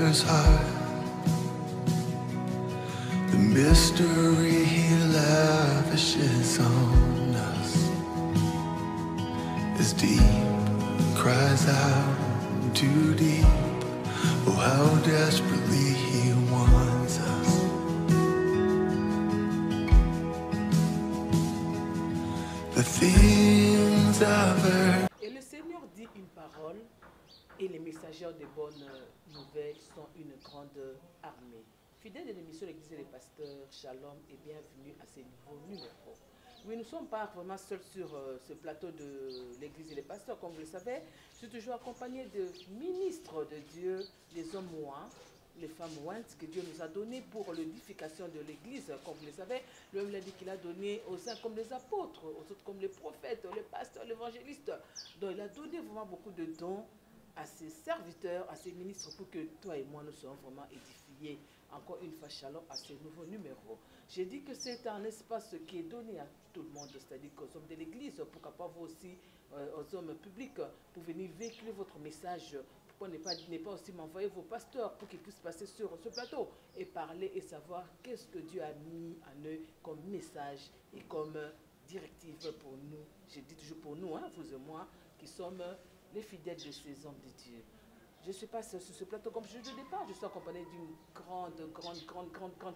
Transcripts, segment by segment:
Father's heart, the mystery He lavishes on us is deep, cries out too deep. Oh, how desperately He wants us. The things of earth. Et le Seigneur dit une parole, et les messagers de bonnes nouvelles sont une grande armée. Fidèles de l'émission L'Église et les pasteurs, Shalom et bienvenue à ce nouveau numéro. Oui, nous ne sommes pas vraiment seuls sur ce plateau de l'Église et les pasteurs, comme vous le savez. Je suis toujours accompagné de ministres de Dieu, les hommes moins, les femmes mointes que Dieu nous a données pour l'édification de l'Église. Comme vous le savez, l'homme l'a dit qu'il a donné aux uns comme les apôtres, aux autres comme les prophètes, les pasteurs, les évangélistes. Donc il a donné vraiment beaucoup de dons à ses serviteurs, à ses ministres, pour que toi et moi nous soyons vraiment édifiés. Encore une fois, shalom à ce nouveau numéro. J'ai dit que c'est un espace qui est donné à tout le monde, c'est-à-dire qu'aux hommes de l'Église, pourquoi pas vous aussi, aux hommes publics, pour venir véhiculer votre message. Pourquoi ne pas aussi m'envoyer vos pasteurs pour qu'ils puissent passer sur ce plateau et parler et savoir qu'est-ce que Dieu a mis en eux comme message et comme directive pour nous. Je dis toujours pour nous, hein, vous et moi, qui sommes les fidèles de ces hommes de Dieu. Je ne suis pas sur ce plateau comme je dis au départ, je suis accompagnée d'une grande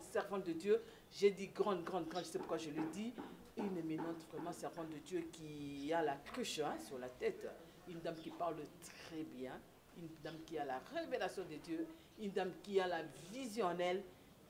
servante de Dieu. J'ai dit grande, je sais pourquoi je le dis. Une éminente vraiment servante de Dieu qui a la cruche hein, sur la tête. Une dame qui parle très bien. Une dame qui a la révélation de Dieu. Une dame qui a la visionnelle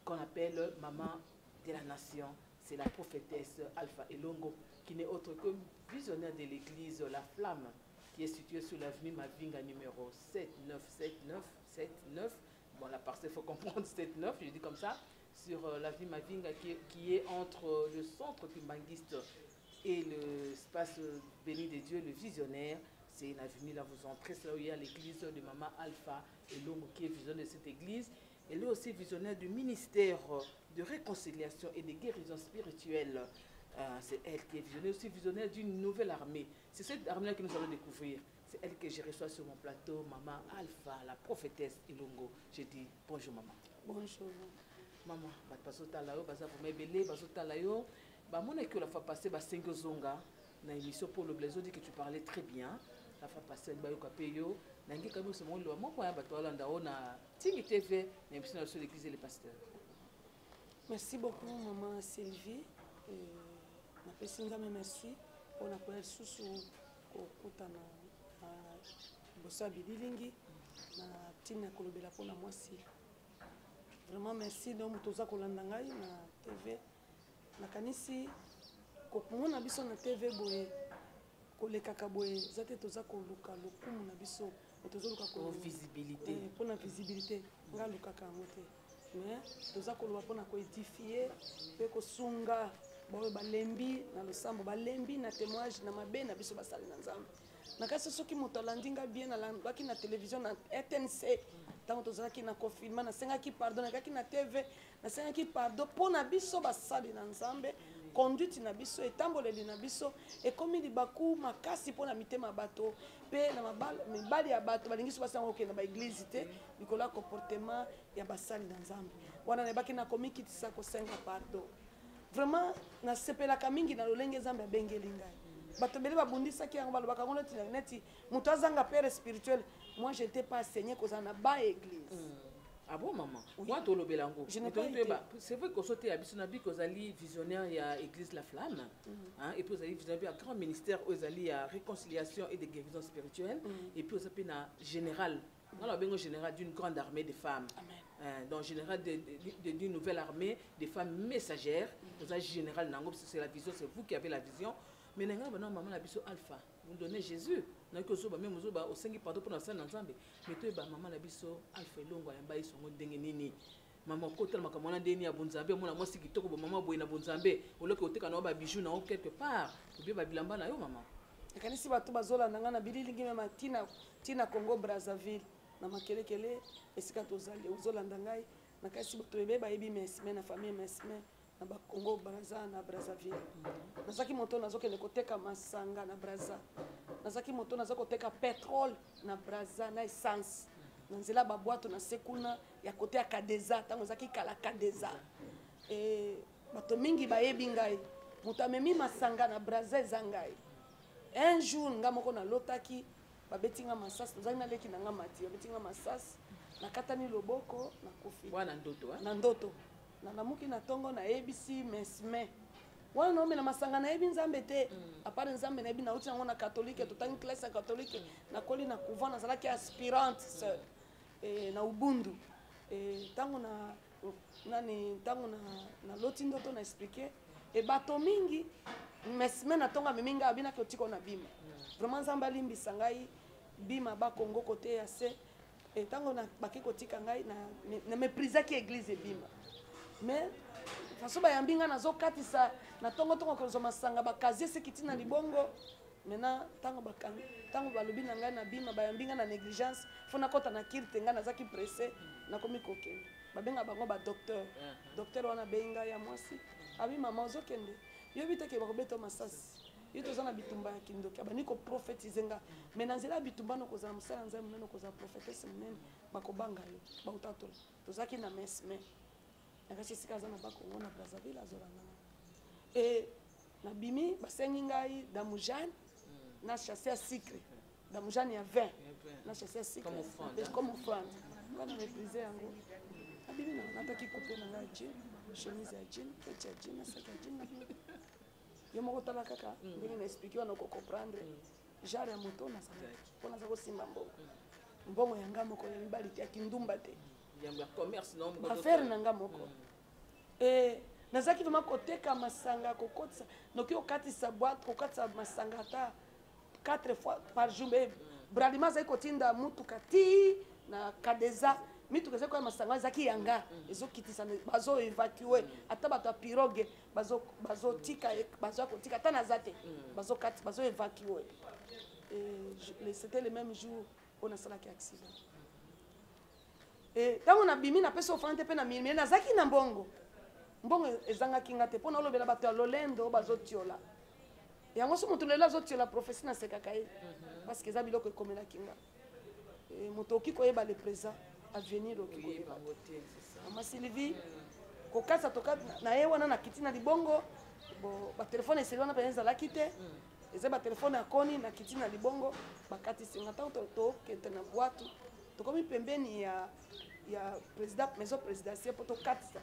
qu'on appelle maman de la nation. C'est la prophétesse Alpha Elongo qui n'est autre que visionnaire de l'église La Flamme, qui est située sur l'avenue Mavinga numéro 797979. Bon, la parcelle, il faut comprendre 79, je dis comme ça, sur l'avenue Mavinga qui est entre le centre kimbanguiste et l'espace béni de Dieu, le visionnaire. C'est une avenue, là vous entrez, c'est là où il y a l'église de Maman Alpha et l'homme qui est visionnaire de cette église. Elle est aussi visionnaire du ministère de réconciliation et de guérison spirituelle. C'est elle qui est visionnaire, aussi visionnaire d'une nouvelle armée. C'est cette armée-là que nous allons découvrir. C'est elle que je reçois sur mon plateau, Maman Alpha, la prophétesse Elongo. Je dis bonjour maman. Bonjour. Maman, bazotalayo, bazabomebele, bazotalayo. Mon école la fois passée, 5 zonga, dans l'émission pour le Blaiseau, dit que tu parlais très bien. La fois passée, Bayokapeyo, Nangi Kabou, c'est mon loi. Moi, quand on a Tingi TV, l'émission sur l'église et les pasteurs. Merci beaucoup, maman Sylvie. Merci pour la première sous kokutana bossa bililingi na tina kolobela pona mwasi. Vraiment merci donc toza kolanda ngai na TV na kanisi komona biso na TV boye kolekaka boye zate toza koluka lokumu na biso toza luka ko visibilité pona visibilité nga lukaka ngote mais toza koloba pona ko édifier pe ko sunga bawe balembi na losambo balembi na témoignage na mabe na biso basali na nzambe na kasi soki moto alandinga bien alandaki na télévision na RTNC tango tozalaki na confinement na sengaki pardon na kaki na TV na sengaki pardon pona biso basali na nzambe conduite na biso etamboleli na biso ekomi libaku makasi pona mitema bato pe na mibali ya bato balingi so basango okenda ba église te likola comportement ya basali na nzambe wana na baki na komikitisa kosenga pardon. Vraiment, na sepelaka mingi na lolenge nzambe abengeli ngai. Bato bele babundisaki yango balobaka ngo neti mutu azanga père spirituel. Moi je n'étais pas enseigné koza na ba église. Ah bon maman? Moi to lobelango. C'est vrai que sauté abiso na bi kozali visionnaire ya église La Flamme. Hein et puis vous avez visionnaire un grand ministère aux alliés à réconciliation et de guérison spirituelle et puis vous avez na général. On a bien général d'une grande armée de femmes. Donc général d'une nouvelle armée de femmes messagères. Vous avez général Nango, c'est la vision, c'est vous qui avez la vision. Mais maintenant maman la vision Alpha, vous donnez Jésus. Nous que soba même soba au 5 pardon pour ça ensemble. Mais toi maman la vision Alpha longo ya mbayi songo ndenge nini. Maman ko tellement comme on a deni ya bonzambe, moi moi siki toko maman boy na bonzambe, au lieu que oteka na ba bijou na quelque part. Ou bien ba bilamba na yo maman. Kanisi bato bazola nanga na bililingi mema tina Congo Brazzaville. Na makelekele esika tozali ozolanda ngai na kasi bato bebe bayebi mesme na famille mesme na ba Congo Brazza na Brazzaville. Nazaki moto nazokende koteka masanga na Brazza. Nazaki moto nazokoteka pétrole na Brazza na essence. na nzela babwato na sekuna ya kote ya Kadeza tango zaki kala Kadeza bato mingi bayebi ngai moto amemi masanga na Brazzaville zangai un jour nga moko na lotaki babetinga masasi tozali na leki na nga mati babetinga masasi nakatani loboko na kufi wana ndoto na ndoto na namuki na tongo na ebisi mesme wana no mena masanga na ebi nzambe te apart nzambe na ebi na uti nango na catholique totangi classe ya catholique na koli na couvent nazalaki aspirante sœur na Ubundu tango na nani tango na loti ndoto na expliquer bato mingi mesme na tonga miminga abina ke otiko na bima vraiment nzambe alimbisa ngai bima ba Congo côté ya se tango na baki kotika ngai na méprise ki église bima mais façon bayambi nga nazokatisa na tongo kozo masanga bakazie sekiti na libongo maintenant tango balobi na ngai na bima bayambi nga na négligence fona kota na kirte nga nazaki pressé na komi kokende babenga bango ba docteur wana benga ya mwasi abi mama ozokende yo biteke bakobeta masasi yo tozana bitumba ya kindoki abani ko prophétiser nga mais na nzela bitumba no kozala musala nzambe munene kozala prophétesse munene bakobanga yo bautatola tozaki na mesme nakasi sika za na bakongo na Brazzaville azolanga na bimi basengi ngai damujane na chasser sucre damujane ya vin na chasser sucre comme offrande ngana méprisé yango abimi na nataki couper na ngai jean chemise ya jean petit ya jean na sac ya jean na yo moko tala kaka ndenge na expliquer wana ko comprendre genre ya moto na sa pona za ko simba mbongo yanga moko ya mibali ya kindumba te ya commerce non affaire nanga moko nazaki vraiment koteka masanga kokotisa noki okatisa boîte kokatisa masanga ata 4 fois par jour bralima zaki kotinda mutuka ti na Kadeza mituka zaki kwa masanga zaki yanga ezokitisa bazo évacuer ata bato ya pirogue bazo tika bazo kotika ata na zate bazo kati bazo évacuer c'était le même jour on a salaki accident tango na bimi na pesa ofrande pe na mimi na zaki na mbongo ezangaki nga te mpona olobela bato ya lolendo bazotiola yango so moto lelo azotiola prophétie na sekaka ye parce que eza biloko ekomelaki nga moto oki koyeba le présent avenir oki koyeba mama Sylvie kokasa toka na ye wana na kiti na libongo batelefone eseli wana pene ezalaki te eza batelefone akoni na kiti na libongo bakatisinga ntango tokente na bwatu tokomi pembeni ya président maison présidentielle po tokatisa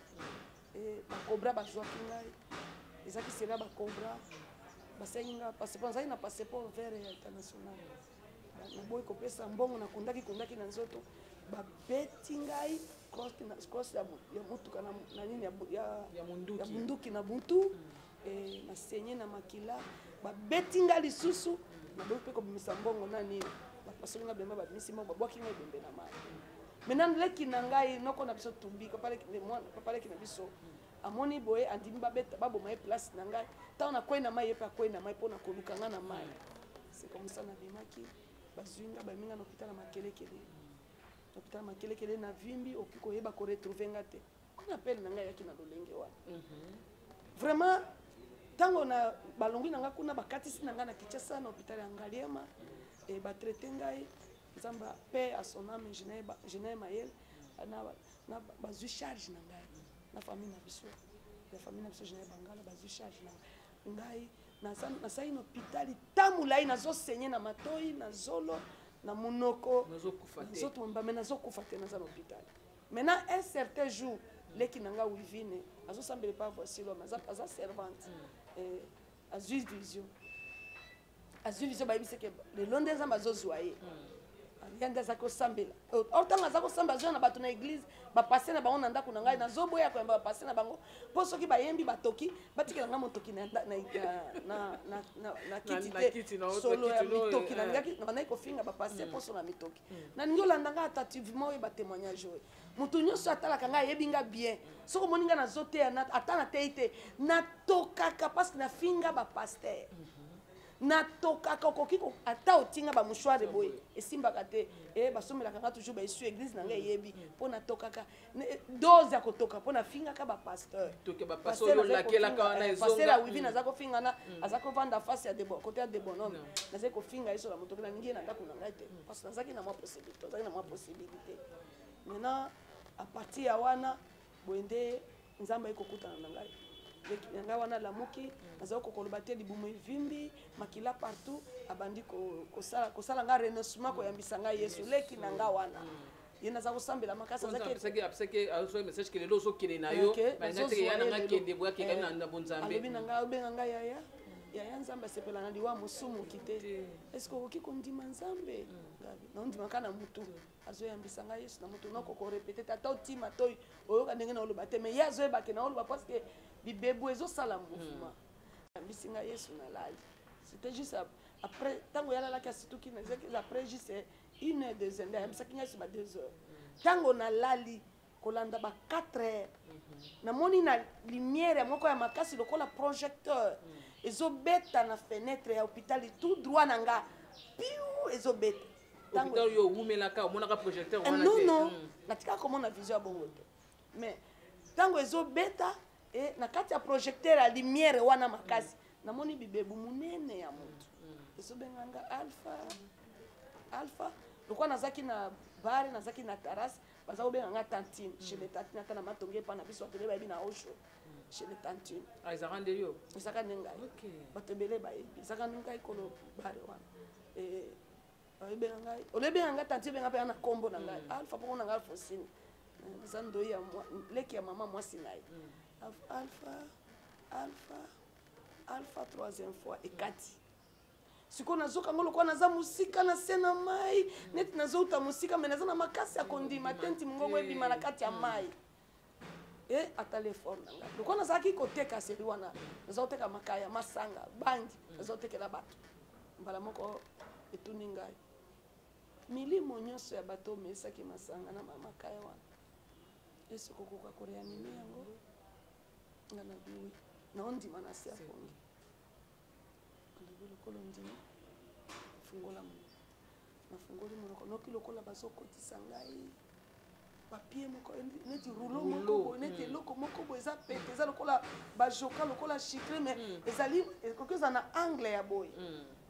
bakobra bazwaki ngai ezaki sera bakobra basengi nga passeport nazali na passeport vert ya international naboyi kopesa mbongo nakundaki na nzoto babeti ngai cross ya mutuka na nini ya munduki na butu nasenye na makila babeti ngai lisusu naboyi mpe kobimisa mbongo na nini bapasoli nga bemba babimisi mbongo babwaki ngai bembe na mai maintenant leki na ngai noko na biso tumbi papaleki na biso amoni boye andimi baboma ye place na ngai ntango nakwei na mai ye mpe akwei na mai mpo na koluka nga na mai c'est comme ça nabimaki bazwi nga baminga na hôpital ya makelekele na vimbi oki koyeba koretrouve nga te kona apele na ngai yaki na lolenge wana vraiment ntango na balongwi na nga kuna bakatisi na ngai na Kinshasa na hôpital ya Ngaliema batraite ngai nzambe paix à son âme Genet Mayel na bazwi charge na ngai na famille na biso Genet Bangala bazwi charge na ngai nasali na hôpital tamulai nazosenye na matoi na zolo na munoko nazotumba me nazokufa te naza na hôpital maintenant un certain jour leki na nga wivine azosambele pa voici l'homme aza servante azwi vision bayebisi ke lelo nde nzambe azozwa ye yanda za kosambela otanga za kosamba zo na bato na église bapase na bango na ndako na ngai nazoboya koyamba bapase na bango mpo soki bayembi batoki batikela nga motoki na kiti te solo ya mitoki na bandaki kofinga bapase poso na mitoki na ningi olanda nga attentivement oyo batémoignage oyo mutu nyonso atalaka ngai ayebi nga bien soki omoni nga nazoteya ata nateyi te natokaka parce que nafinga bapaster natokaka okoki ata otinga bamushware boye esimbaka te basomelaka nga toujours baesu église na ngai eyebi mpo natokaka dose ya kotoka mpo nafingaka bapaster paster awivi naza kofingana aza kovanda face ya kote ya debonome nazali kofinga ye so na motoki na ningi ye na ndako na ngai te parce que nazalaki na mwa possibilité maintenant a partir ya wana boye nde nzambe ekokutana na ngai ngai wana lamuki nazali kokoloba te libumu evimbi makila partout abandi kosala nga renoncement koyambisa ngai yesu leki na nga wana ye naza kosambela makasi alobi na ngai obenga ngai yaya nzambe asepela na liwa mosumuki te eske okoki kondima nzambe naondimaka na mutu azoyambisa ngai yesu na mutu nokokorepete te ata otima to oyoka ndenge na oloba te mais ye azoyebake na oloba parce que bibebu ezosala mouvement yambisi ngai yesu nalali c'était juste après ntango yalalaki asituki après juste 1 heure 2 heures ayambisaki ngai yesu ba 2 heures ntango nalali kolanda ba 4 heures namoni na lumière moko ya makasi lokola projecteur ezobeta na fenêtre ya hôpital tout droit na nga piu ezobeta hôpital yo wumelaka omonaka projecteur wana te non natika komona vision ya bongo te mais ntango ezobeta na kati ya projecteur ya lumière wana makasi namoni bibebu munene ya motu ezobenganga alpha lokola nazaki na bare nazaki na terrasse baza kobenganga tantine chez les tantine ata na matonge epa na biso bato bayebi na osho chez les tantine ezaka nde yo ezaka nde ngai bato ebele bayebi ezaka nde ngai kolo bare wana olebenga ngai tantine ebenga mpe na nkombo na ngai alpha mpongo na ngai alfosine eza ndoi ya leki ya mama mwasi na ye alpha troisième fois ekati sikoyo nazokango lokola naza mosika na se na mai neti nazouta mosika me naza na makasi ya kondima te nti mongongo ebima na kati ya mai atala effort na ngai lokola nazalaki koteka seri wana naza koteka makaya masanga bangi naza kotekela bato mbala moko etuni ngai milimo nyonso ya bato omesaki masanga na makaya wana esi kokoka koreanime yango nga na biwi naondima na se ya pongi lokolo ndima fungola nafungoli monoko noki lokola bazokotisa ngai papie moko neti rouleau moko boye neti eloko moko boye eza pete eza lokola bajoka lokola chicre mais ezali ekoki eza na angle ya boye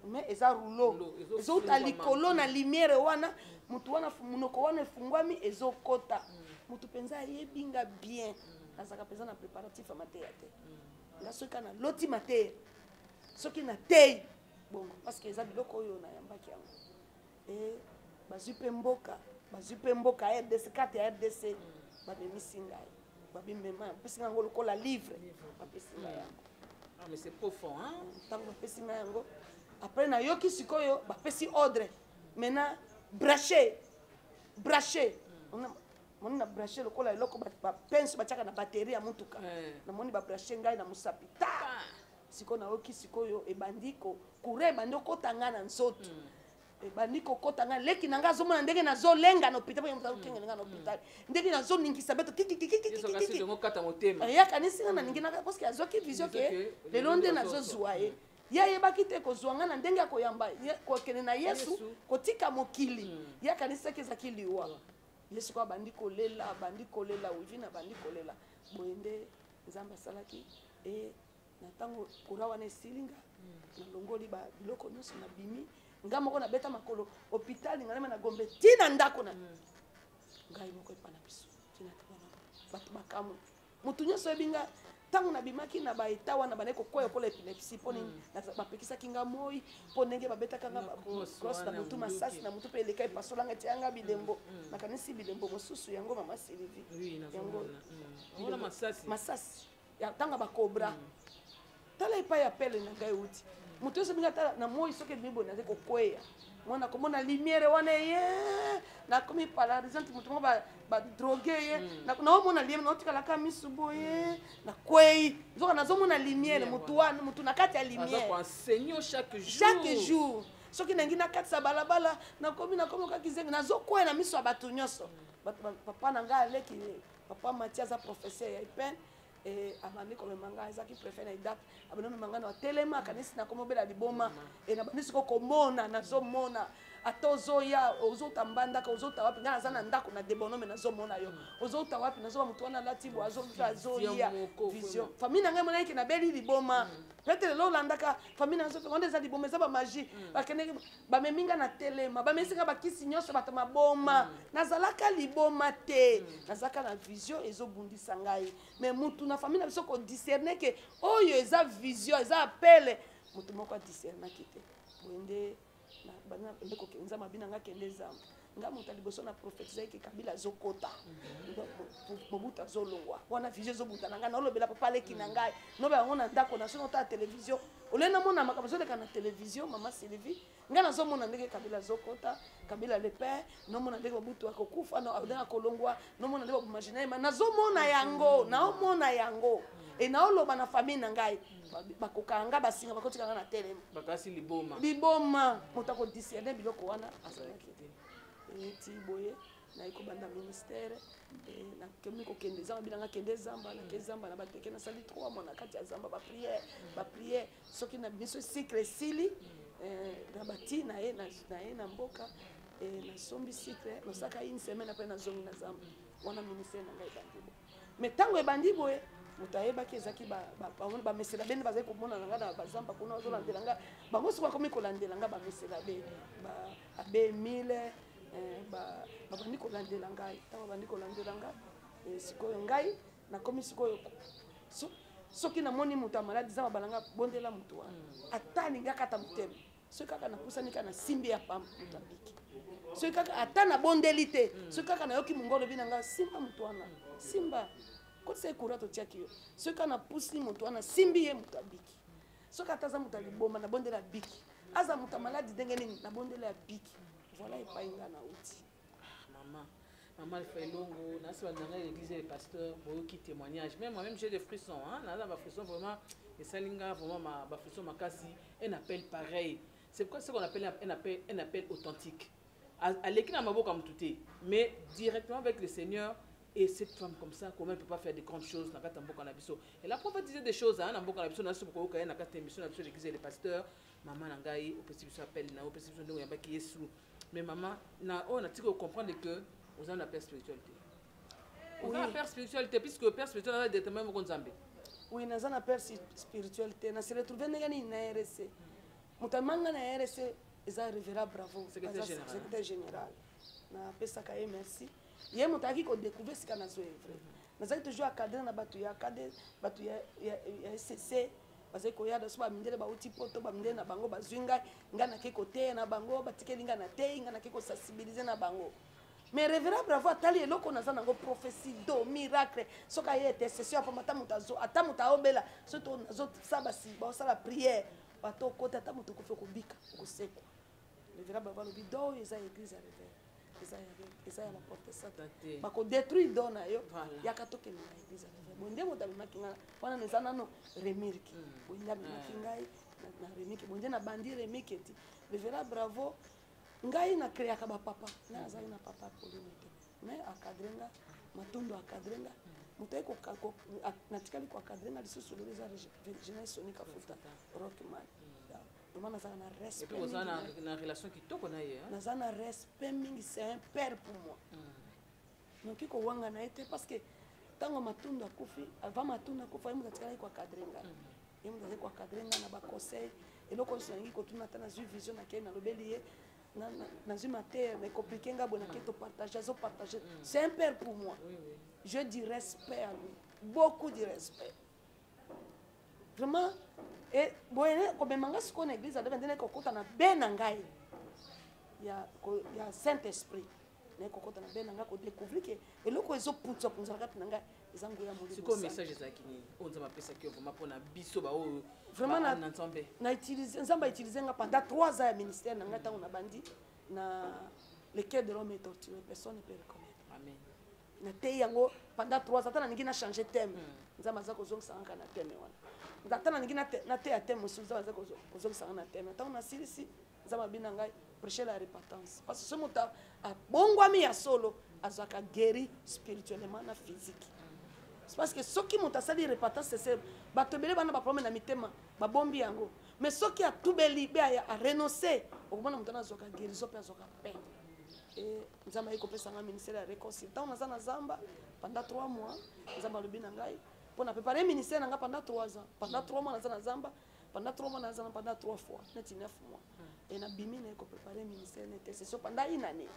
mais eza rouleau ezouta likolo na lumière wana mutu wana monoko wana efungwami ezokota mutu mpenza ayebi nga bien azalaka mpenza na préparatif ya mateya te nga soki kana loti mateya soki na tei bongo parce que eza biloko oyo nayambaki yango bazwi mpe mboka ya rdc karte ya rdc bamemisi ngai bapesi ngai yango lokola livre bapesi ngai yango ntango bapesi ngai yango après nayoki sikoyo bapesi ordre maintenant brache moni na brache lokola eloko bapense batiaka na baterie ya motuka namoni babrache ngai na mosapi sikoyo nayoki sikoyo ebandi courant ebandi okota ngai na nzoto ebandi kokota ngai leki na ngai azomona ndenge nazolenga na hôpital mpo okengela ngai na hôpital ndenge nazoningisa beto yakanisi ngai na ningi nanga parceke azwaki vision ke lelo nde nazozwa ye ye ayebaki te kozwa ngai na ndenge ya koyamba kokende na yesu kotika mokili ye akanisaki ezaki liwa ye sikoyo abandi kolela wivi na bandi kolela boye nde nzambe asalaki na ntango kura wana esilinga nalongoli biloko nyonso nabimi nga moko nabeta makolo hôpital ngalema na gombe tina ndako na ngai moko epa na biso tina bato bakamwe mutu nyonso oyebi nga ntango nabimaki na baeta wana banaye kokwea kola epilepsi mpo bapekisaki nga moi mpo ndenge babetaka nga crosse na motu masasi na motu mpe eleka epasolanga tianga bilembo nakanisi bilembo mosusu yango mama Sylvie yango masasi ntango bakobra tala epai ya pele na ngai uti moto nyonso binga tala na moi soki edimi boye naza kokwea mwana komona lumière wana ye nakomi polarisante moto moko badroge ye naomona lieme naotikalaka misu boye nakwei zoka nazomona lumière motu na kati ya lumière chaque jour soki nangi nakatisa balabala nakomi okaki zengi nazokwea na miso ya bato nyonso papa na ngai aleki papa Mathias a professeur ya IPN et abandi komema ngai ezaki préfet na idap abandi komema ngai na telema kanisi na komobela liboma et na bandi siko komona nazomona ata ozoya ozota mbandaka ozota wapi ngai naza na ndako na debonome nazomona yo ozota wapi nazoba motu wana alati bo azolia vision famille na ngai monaki nabeli liboma peut-être lelo olandaka famille na ngai eza liboma eza bamagie bakende bameminga na telema bamesinga bakisi nyonso bato maboma nazalaka liboma te nazalaka na vision ezobundisa ngai mais mutu na famille na biso kodiscerne ke oyo eza vision eza appele mutu moko adiscernaki te boyende ndeko nzambe abina nga kende zamba nga moto liboso na prophétise ke Kabila zokota mobuta zolongwa wana vision zobuta na nga na olobela papa leki na ngai no ba ngona ndako na sono ta télévision olena mona makaba zoleka na télévision mama Sylvie nga na zomona ndeke Kabila zokota Kabila le père no mona ndeke mobutu akokufa no abdana kolongwa no mona ndeke imaginer ma nazomona yango na omona yango et na oloba na famille na ngai bakokanga basinga bakotika na telema bakasi liboma moto akodiscerne biloko wana azalaki ti boye na ekobanda ministère na kemi kokende zamba bilanga kende zamba na kezamba na bateke na sali 3 mois na kati ya zamba ba prière soki na biso cycle sili na bati na ye na mboka na sombi cycle no saka une semaine après na zongi na zamba wana ministère na ngai bandibo mais tango ebandi boye mutayebaki ezaki bamesela bene bazali komona na ngai na bazamba kuna bazolandela ngai bango soki bakomi kolandela ngai bamesela be abe 1000 babandi kolandela ngai ntango babandi kolandela ngai sikoyo ngai nakomi sikoyo soki namoni moto ya maladi zamba balanga bondela moto wana ata alingi akata motema soki kaka napusani kaka na simbi ya pamba moto abiki soki kaka ata nabondeli te soki kaka nayoki mongo olobi na ngai simba moto wana simba kotisa ekura totiaki yo soki kaka napusi moto wana simbi ye moto abiki soki ata aza moto aliboma nabondela biki aza moto ya maladi ndenge nini nabondela ya biki voilà epai nga na uti maman Failongo na seba nanga l'église des pasteurs boyoki témoignage même moi-même j'ai des frissons hein na ba frissons vraiment et salinga vraiment ba frissons makasi un appel pareil c'est pourquoi ce qu'on appelle un appel authentique à l'équipe na maboka mutute mais directement avec le Seigneur. Et cette femme comme ça, comment elle ne peut pas faire de grandes choses dans la mboka na biso? Elle a prophétisé des choses hein, dans mboka na biso na soko ko na kata émission na biso l'église des pasteurs. Maman nangai au possible s'appelle na au possible ndo yamba ki Yesu. Mais maman na on a tiko comprendre que aux en appel spiritualité. On a appel spiritualité puisque le père spirituel a déterminé mon Nzambe. Oui, na zana appel spiritualité na se retrouver ngani na RC. Mutamanga na RC eza révérend bravo secrétaire général. Na pesa ka merci. Ye mutaki ko découvrir ce qu'on a zo vrai nazali toujours acadrer na batu ya cadre batu ya SCC bazali ko ya daso ba mindele ba uti poto ba mindele na bango bazwinga ngana ke côté na bango batikeli ngana te ngana ke ko sensibiliser na bango mais révérend bravo atali eloko naza nango prophétie do miracle soka ye intercession pa mata mutazo ata mutaobela soto nazo sabasi ba sala prière bato kota ata mutu ko fe ko bika ko seko révérend bravo lo bido eza église ya révérend eza ya baporte sata bakodétruire do na yo yaka tokende na église bo nde moto abimaki ngai wana neza nano remirki boyinde abimaki ngai na remiki bonde na bandi remiki eti révérend bravo ngai na créaka bapapa ngai azali na papa polino te mais akadre nga matondo akadre nga moto aye natikali koakadre nga lisusu lelo eza jeunesse sonika futa rockman naza na respect na relation kitoko na ye naza na respect mingi c'est un père pour moi noki kowanga na ye te parce que ntango matundo akufi avant matundo akufa ye moto atikala ye koakadre nga ye moto azali koakadre nga na baconseil eloko nyonso nangi kotuna ata nazwi vision nakei nalobeli ye nazwi mateya naekomplike nga boye nakei topartage azopartage c'est un père pour moi je dis respect à lui beaucoup de respect vraiment. Et boyene ko bemanga siko na église adebe ndene ko kota na bena ngai ya Saint-Esprit na ko kota na bena ngai ko découvrir que eloko ezo putsa punza kati na ngai ezango ya molimo siko message ezaki ni onza mapesa ki vraiment pona biso ba o vraiment na Nzambe na utiliser Nzambe utiliser nga pendant 3 ans ya ministère na ngai tango na bandi na le cœur de l'homme est torturé personne ne peut reconnaître amen na te yango pendant 3 ans tana ningi na changer thème Nzambe azako zongisa nga na thème wana ngatana ningi na te ya thème musuza baza kozongisa nga na thème tango na silisi Nzambe abina ngai prêcher la repentance parce que ce mota abongwami ya solo azwaka guéri spirituellement na physique. C'est parce que ceux qui m'ont asali repentance c'est bato ebele bana ba problème na mitema ba bombi yango. Mais ceux qui a tout beli a renoncé au moment où on azwaka guérison pe azwaka paix. Et nzamba iko pesa nga ministère ya réconciliation na zamba pendant 3 mois nzamba lobi na ngai pour na préparer ministère nga pendant 3 ans. Pendant 3 mois na zamba pendant 3 mois na zamba pendant 3 fois, net 9 mois. Et na bimi na iko préparer ministère d'intercession pendant une année.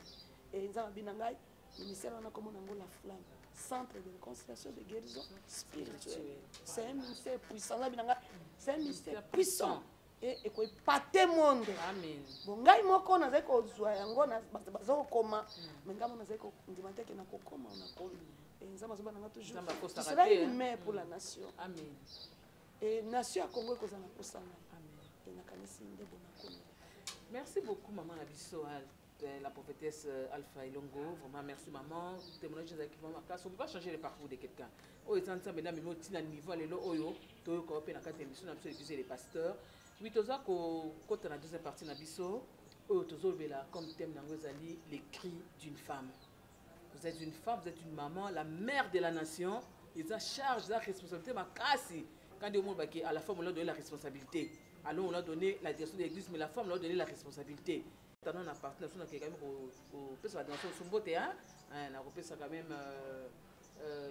Et nzamba binangai ministère on a comme on la flamme. Centre de réconciliation de guérison spirituelle. C'est un ministère puissant. C'est un ministère puissant. Et quoi pas tout monde. Amen. Bon, ngai moko na zeko zwa yango na bazo koma. Mais ngamo na zeko ndimate ke na kokoma na komi. Et nzamba zoba na toujours. Ce sera une mère pour la nation. Amen. Et nation ya Congo ko za na posana. Amen. Et na kanisi ndebo na komi. Merci beaucoup maman Abisoal. La prophétesse Alpha Ilongo, vraiment merci maman. Témoignage de on ne peut pas changer le parcours de quelqu'un. Oh, ils sont ensemble, mais nous sommes à niveau le oyo, to ko pe na kati émission na biso écouter les pasteurs. Oui, toza ko kota na deuxième partie na biso, oyo tozo bela comme thème nango ezali les cris d'une femme. Vous êtes une femme, vous êtes une maman, la mère de la nation, ils ont charge, ils ont responsabilité makasi. Quand Dieu m'a dit à la femme on leur donné la responsabilité. Alors on leur donné la direction de l'église mais la femme leur donné la responsabilité. On a partenaire qui est quand même au la dimension de son beauté, hein. On a repéré quand même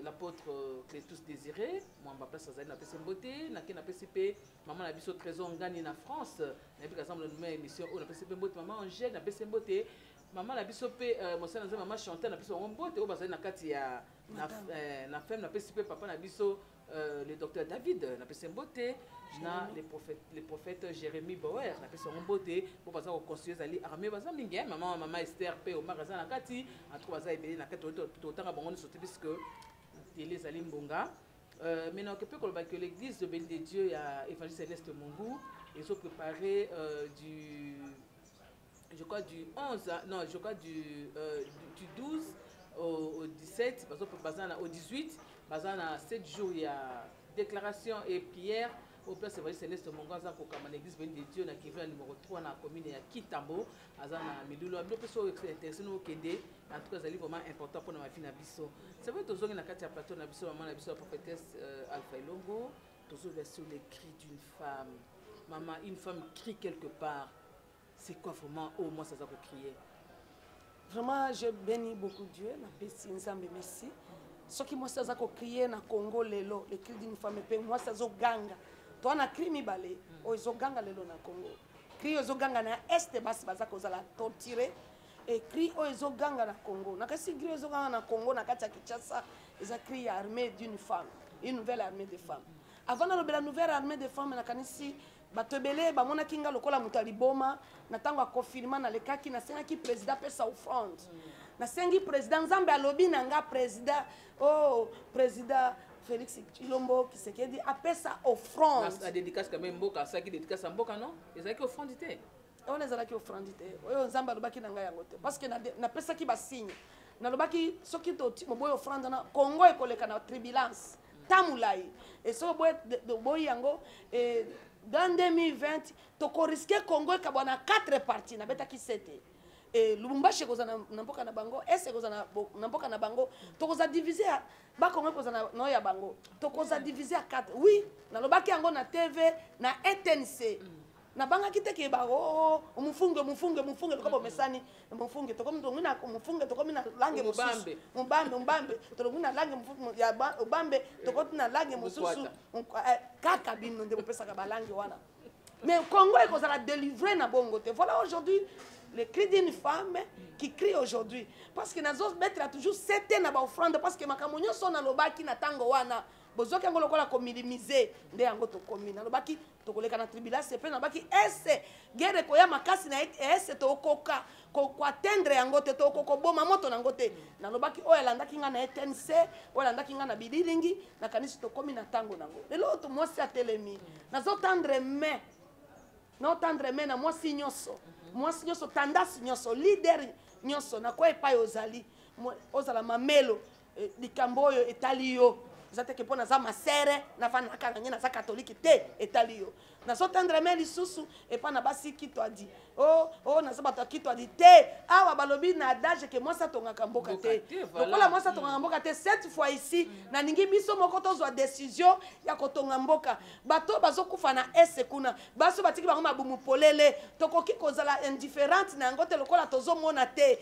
l'apôtre Clétus Désiré. Moi, je place à la beauté. On a PCP, maman a vu ce trésor en Gagne en France. On a vu qu'ensemble nous met émission. On a PCP beauté, maman Angèle, on a PCP beauté. Maman a vu ce p, mon frère maman chantait, on a PCP beauté. On a vu na femme, on a PCP papa, on a vu le docteur David, on a PCP beauté. Les prophètes Jérémie Bauer, on a PCP beauté. Pour passer au conseiller Ali armée, bazam mingi, maman Esther P au magasin na kati, en trois ans et na kati tout temps à bon on sauter puisque télé Zalim Bonga. Maintenant que l'église de Béni de Dieu, il y a Évangile Céleste Mongou, ils ont préparé je crois du 11, non, je crois du 12 au 17, au 18, à 7 jours, il y a déclaration et prière au place Évangile Céleste Mongou, à l'église Béni de Dieu, qui est numéro 3 dans la commune de Kitambo, à Miloulo, à l'opération intéressée au Kende, en tout cas, c'est vraiment important pour ma fille Nabiso. C'est vrai que tu as un plateau Nabiso, maman Nabiso, la prophétesse Alpha Ilongo, tu as sur les cris d'une femme. Maman, une femme crie quelque part. C'est quoi vraiment au moins ça va crier? Vraiment, je bénis beaucoup Dieu. Merci. Ce qui moi ça va crier na Congo lelo, le cri d'une femme et moi ça zo ganga. Toi na cri mi balé, o zo ganga lelo na Congo. Cri zo ganga na est bas baza ko za la torturer et cri o zo ganga na Congo. Na kasi cri zo ganga na Congo na kati ya Kinshasa, ils a cri armée d'une femme, une nouvelle armée de femmes. Avant la nouvelle armée de femmes na kanisi batebele ba mona kinga lokola mutaliboma na tango confirma na lekaki na senga ki président pesa offrande na sengi président Nzambe alobi na nga président président Félix Chilombo Kisekedi apesa offrande la dédicace quand même mboka ça qui dédicace mboka non ezaki offrande té on ezalaki offrande té oyo Nzambe alobaki na nga yango té parce que na pesa ki ba signe na lobaki soki to boyo offrande na Congo ekoleka na tribulance tamulai et so boy yango et dans 2020, tu as risqué Congo et 4 parties. Na beta ki 7. Et Lubumbashi koza na mboka na bango, ese koza na mboka na bango, to koza diviser ba Congo koza na no ya bango. To koza diviser à 4. Oui, na lobaki yango na TV, na ETNC. Na banga kiteke ba mufunge to mesani, mufunge to komi na mufunge to komi na langue mususu. Mbambe to komi na langue mufunge ya ubambe to komi na langue mususu. Kaka bino ndebo pesa ka balangue wana. Mais Congo est qu'on a délivré na bongo te. Voilà aujourd'hui le cri d'une femme qui crie aujourd'hui parce que nazo mettre toujours c'était na ba offrande parce que makamonyo so na lobaki na tango wana. Bozoki yango lokola ko minimiser nde yango to komina lobaki to koleka na tribulation pe na baki ese guerre ko ya makasi na ese to koka ko atteindre yango te to ko boma moto nango te na lobaki oyo landaki nga na ETNC oyo landaki nga na bililingi na kanisi to komi na tango nango lelo to mwasi atelemi nazo tendre main na tendre main na mwasi nyonso tendance nyonso leader nyonso na ko epai ozali ozala mamelo likambo oyo etali yo zate ke pona za masere na fana kanga na za catholique te etali yo nazotendre me lisusu epa na basi kitwa di oh naza bato kitwa di te awa balobi na adage ke mwasi atongaka mboka te lokola mwasi atongaka mboka te cette fois ici na ningi biso moko tozwa décision ya kotonga mboka bato bazokufa na ese kuna baso batiki bango mabumu polele tokoki kozala indifférente na yango te lokola tozomona te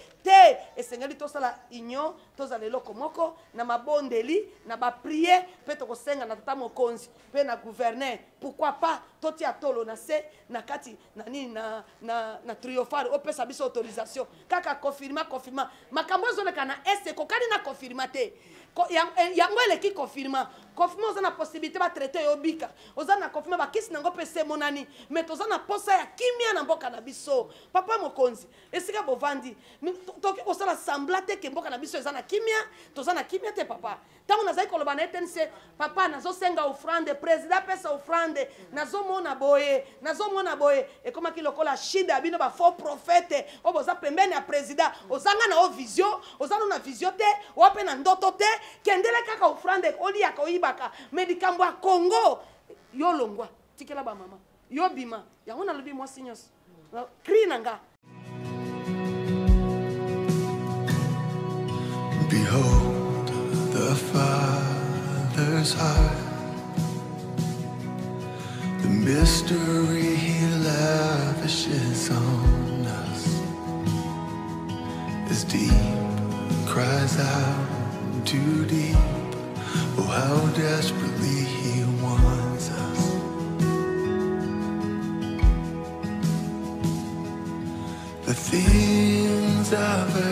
esengeli tosala union tozala eloko moko na mabondeli na baprier mpe tokosenga na tata mokonzi mpe na gouverneur pourquoi pas totia tolo na se na kati na nini na triomphale opesa biso autorisation kaka confirma makambo ezoleka na ese kokani na confirma te yango eleki confirma oza na possibilité batraite yo bika oza na confirma bakisi nango mpe se monani mais toza na posa ya kimia na mboka na biso papa mokonzi esika bovandi toki kosala sambla te ke mboka na biso eza na kimia toza na kimia te papa ntango nazali koloba na eten se papa nazosenga offrande président apesa offrande nazomona boye ekomaki lokola shida ya bino bafaux prophète oyo boza pembeni ya président ozanga na o vision oza na vision te oyo mpe na ndoto te kendele kaka offrande oliaka oyibaka medikambo ya Congo yo longwa tikela bamama yo bima yango nalobi mwasi nyonso kri na nga. Behold the Father's heart, the mystery He lavishes on us is deep, cries out too deep. Oh, how desperately He wants us. The things I've heard